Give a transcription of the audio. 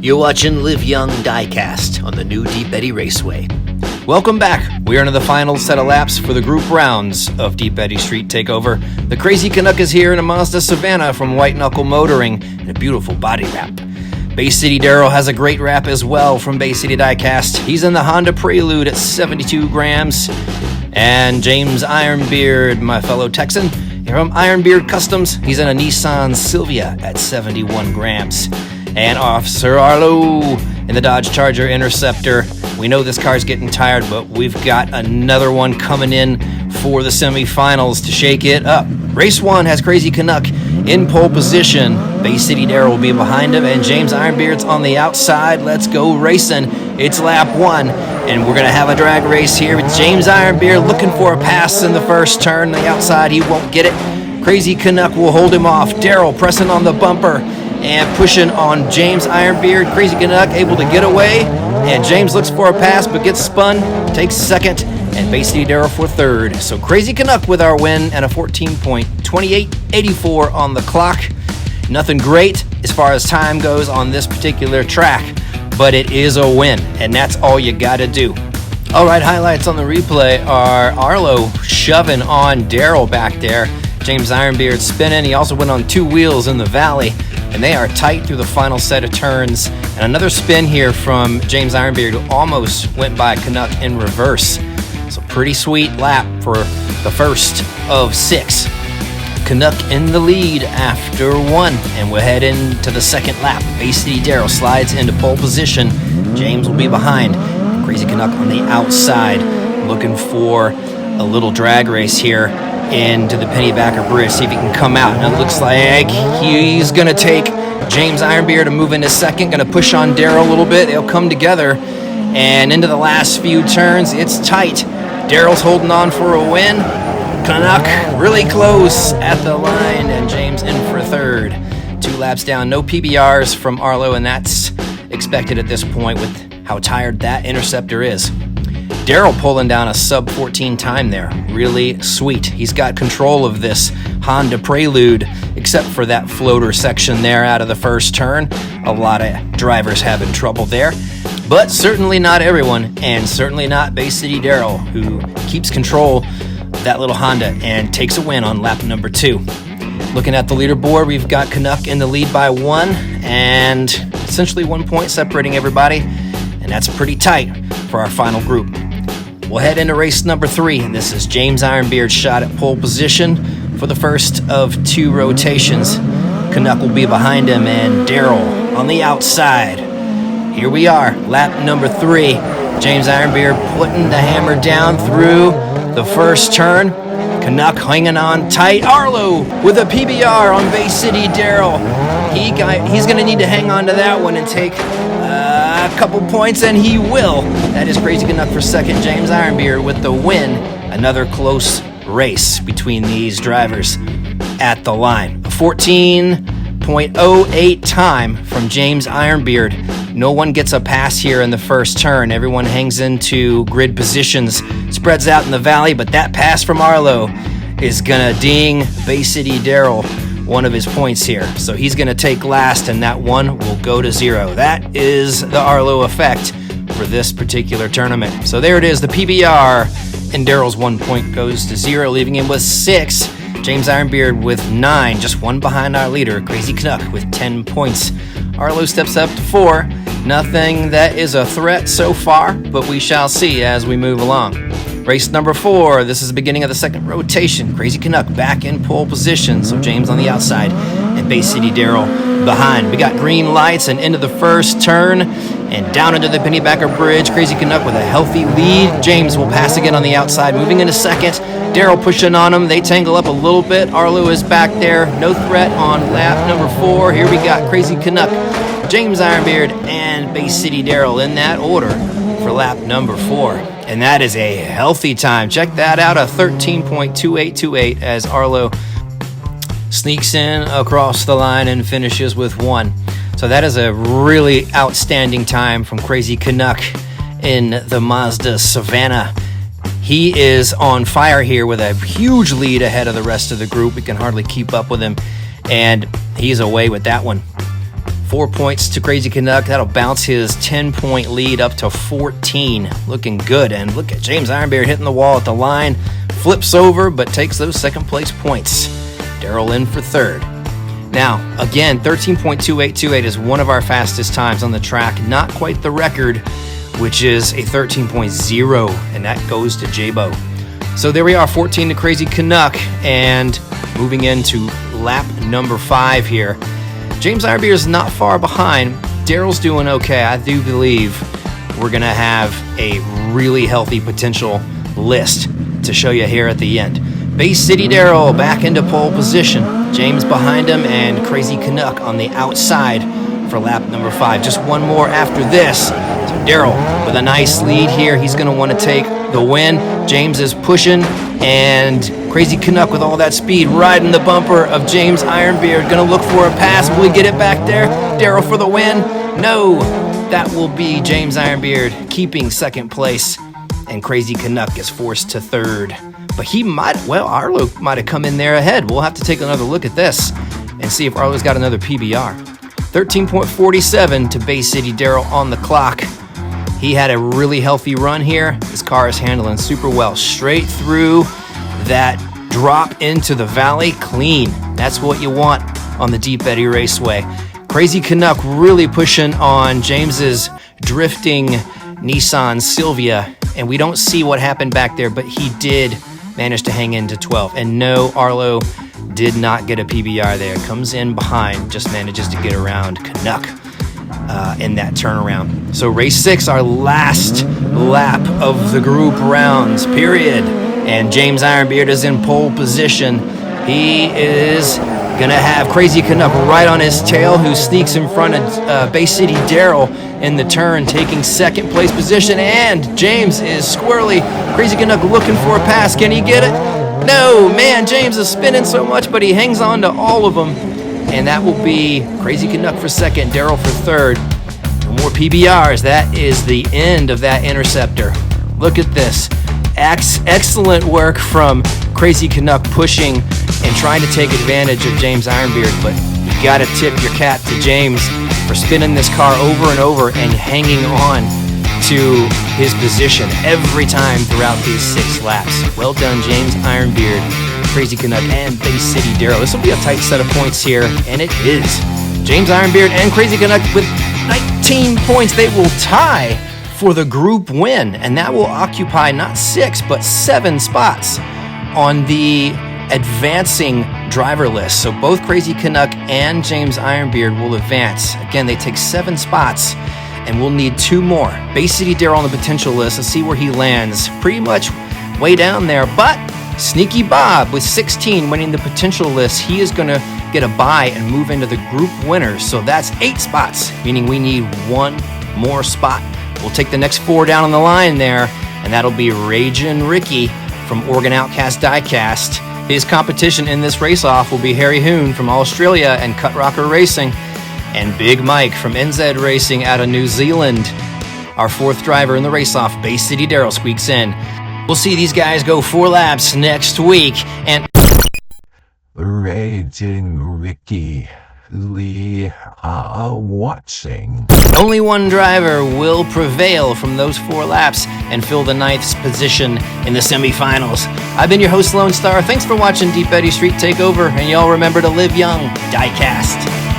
You're watching Live Young Diecast on the new Deep Eddy Raceway. Welcome back. We are into the final set of laps for the group rounds of Deep Eddy Street Takeover. The Crazy Canuck is here in a Mazda Savannah from White Knuckle Motoring and a beautiful body wrap. Bay City Darrell has a great wrap as well from Bay City Diecast. He's in the Honda Prelude at 72 grams. And James IronBeard, my fellow Texan, from IronBeard Customs, he's in a Nissan Silvia at 71 grams. And Officer Arlo in the Dodge Charger Interceptor. We know this car's getting tired, but we've got another one coming in for the semifinals to shake it up. Race 1 has Crazy Canuck in pole position. Bay City Darrell will be behind him, and James IronBeard's on the outside. Let's go racing. It's lap 1, and we're going to have a drag race here with James IronBeard looking for a pass in the first turn. The outside, he won't get it. Crazy Canuck will hold him off. Darrell pressing on the bumper and pushing on James IronBeard. Crazy Canuck able to get away, and James looks for a pass but gets spun, takes second, and Bay City Darrell for third. So Crazy Canuck with our win and a 14.2884 on the clock. Nothing great as far as time goes on this particular track, but it is a win, and that's all you gotta do. All right, highlights on the replay are Arlo shoving on Darrell back there. James IronBeard spinning. He also went on two wheels in the valley, and they are tight through the final set of turns. And another spin here from James IronBeard, who almost went by Canuck in reverse. So pretty sweet lap for the first of 6. Canuck in the lead after 1, and we'll head into the second lap. Bay City Darrell slides into pole position. James will be behind. Crazy Canuck on the outside, looking for a little drag race here into the Pennybacker Bridge, see if he can come out. And it looks like he's going to take James IronBeard to move into second, going to push on Darrell a little bit. They'll come together, and into the last few turns, it's tight. Darrell's holding on for a win. Canuck really close at the line, and James in for third. 2 laps down, no PBRs from Arlo, and that's expected at this point with how tired that Interceptor is. Darrell pulling down a sub-14 time there. Really sweet. He's got control of this Honda Prelude, except for that floater section there out of the first turn. A lot of drivers having trouble there. But certainly not everyone, and certainly not Bay City Darrell, who keeps control of that little Honda and takes a win on lap number 2. Looking at the leaderboard, we've got Canuck in the lead by 1, and essentially 1 point separating everybody, and that's pretty tight for our final group. We'll head into race number 3, and this is James IronBeard's shot at pole position for the first of 2 rotations. Canuck will be behind him, and Darrell on the outside. Here we are, lap number 3. James IronBeard putting the hammer down through the first turn. Canuck hanging on tight. Arlo with a PBR on Bay City Darrell. He's going to need to hang on to that one and take a couple points, and he will. That is Crazy Canuck for second. James IronBeard with the win. Another close race between these drivers at the line. A 14.08 time from James IronBeard. No one gets a pass here in the first turn. Everyone hangs into grid positions, spreads out in the valley, but that pass from Arlo is gonna ding Bay City Darrell one of his points here. So he's gonna take last, and that one will go to 0. That is the Arlo effect for this particular tournament. So there it is, the PBR, and Darrell's 1 point goes to 0, leaving him with 6. James IronBeard with 9, just 1 behind our leader, Crazy Canuck, with 10 points. Arlo steps up to 4. Nothing that is a threat so far, but we shall see as we move along. Race number 4, this is the beginning of the second rotation. Crazy Canuck back in pole position, so James on the outside and Bay City Darrell behind. We got green lights and into the first turn and down into the Pennybacker Bridge. Crazy Canuck with a healthy lead. James will pass again on the outside, moving into second. Darrell pushing on him. They tangle up a little bit. Arlo is back there. No threat on lap number 4. Here we got Crazy Canuck, James IronBeard, and Bay City Darrell in that order for lap number 4. And that is a healthy time. Check that out, a 13.2828 as Arlo sneaks in across the line and finishes with 1. So that is a really outstanding time from Crazy Canuck in the Mazda Savannah. He is on fire here with a huge lead ahead of the rest of the group. We can hardly keep up with him, and he's away with that one. 4 points to Crazy Canuck. That'll bounce his 10-point lead up to 14. Looking good. And look at James IronBeard hitting the wall at the line. Flips over, but takes those second place points. Darrell in for third. Now, again, 13.2828 is one of our fastest times on the track. Not quite the record, which is a 13.0, and that goes to J-Bo. So there we are, 14 to Crazy Canuck, and moving into lap number 5 here. James IronBeard is not far behind. Darrell's doing okay. I do believe we're going to have a really healthy potential list to show you here at the end. Base City Darrell back into pole position. James behind him and Crazy Canuck on the outside for lap number 5. Just one more after this. So Darrell with a nice lead here. He's going to want to take the win. James is pushing, and Crazy Canuck with all that speed riding the bumper of James IronBeard. Going to look for a pass. Will he get it back there? Darrell for the win? No. That will be James IronBeard keeping second place, and Crazy Canuck is forced to third. But he might, well, Arlo might have come in there ahead. We'll have to take another look at this and see if Arlo's got another PBR. 13.47 to Bay City Darrell on the clock. He had a really healthy run here. His car is handling super well. Straight through that drop into the valley, clean. That's what you want on the Deep Eddy Raceway. Crazy Canuck really pushing on James's drifting Nissan Silvia, and we don't see what happened back there, but he did manage to hang into 12. And no, Arlo did not get a PBR there. Comes in behind, just manages to get around Canuck in that turnaround. So race 6, our last lap of the group rounds, period. And James IronBeard is in pole position. He is gonna have Crazy Canuck right on his tail, who sneaks in front of Bay City Darrell in the turn, taking second place position. And James is squirrely. Crazy Canuck looking for a pass. Can he get it? No, man, James is spinning so much, but he hangs on to all of them. And that will be Crazy Canuck for second, Darrell for third. No more PBRs. That is the end of that interceptor. Look at this. Excellent work from Crazy Canuck pushing and trying to take advantage of James IronBeard, but you gotta tip your cap to James for spinning this car over and over and hanging on to his position every time throughout these 6 laps. Well done, James IronBeard, Crazy Canuck, and Bay City Darrell. This will be a tight set of points here, and it is. James IronBeard and Crazy Canuck with 19 points. They will tie for the group win, and that will occupy not 6 but 7 spots on the advancing driver list. So both Crazy Canuck and James IronBeard will advance. Again, they take 7 spots, and we'll need 2 more. Bay City Darrell on the potential list. Let's see where he lands. Pretty much way down there, but Sneaky Bob with 16 winning the potential list. He is going to get a bye and move into the group winners. So that's 8 spots, meaning we need 1 more spot. We'll take the next 4 down on the line there, and that'll be Ragin' Ricky from Oregon Outcast Diecast. His competition in this race-off will be Harry Hoon from Australia and Cut Rocker Racing, and Big Mike from NZ Racing out of New Zealand. Our 4th driver in the race-off, Bay City Darrell, squeaks in. We'll see these guys go 4 laps next week, and Ragin' Ricky Lee are watching. Only 1 driver will prevail from those 4 laps and fill the 9th position in the semifinals. I've been your host, Lone Star. Thanks for watching Deep Eddy Street Takeover, and y'all remember to live young. Diecast.